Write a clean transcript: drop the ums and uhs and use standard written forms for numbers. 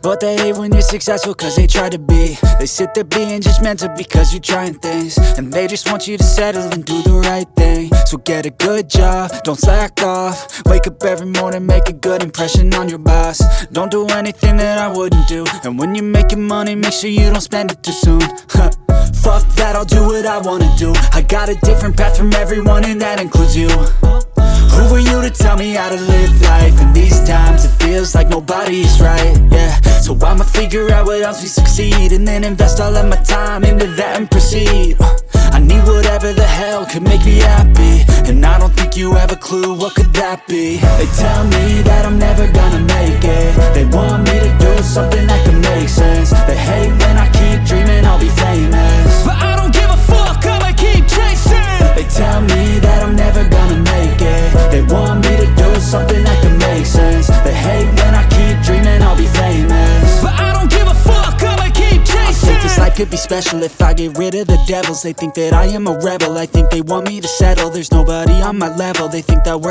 But they hate when you're successful cause they try to be. They sit there being judgmental because you're trying things, and they just want you to settle and do the right thing. So get a good job, don't slack off. Wake up every morning, make a good impression on your boss. Don't do anything that I wouldn't do. And when you're making money, make sure you don't spend it too soon. Fuck that, I'll do what I wanna do. I got a different path from everyone, and that includes you. Who are you to tell me how to live life? In these times it feels like nobody's right, yeah. So I'ma figure out what else we succeed, and then invest all of my time into that and proceed. I need whatever the hell could make me happy, and I don't think you have a clue what could that be. They tell me that I'm never gonna make it. They want me to do something that can make sense. They hate when I keep dreaming I'll be famous, but I don't give a fuck, I'ma keep chasing. They tell me that I'm never gonna make it. They want me to do something that can make sense. They hate when I keep dreaming I'll be famous, but I don't give a fuck, I'ma keep chasing. I think this life could be special if I get rid of the devils. They think that I am a rebel, I think they want me to settle. There's nobody on my level, they think that we're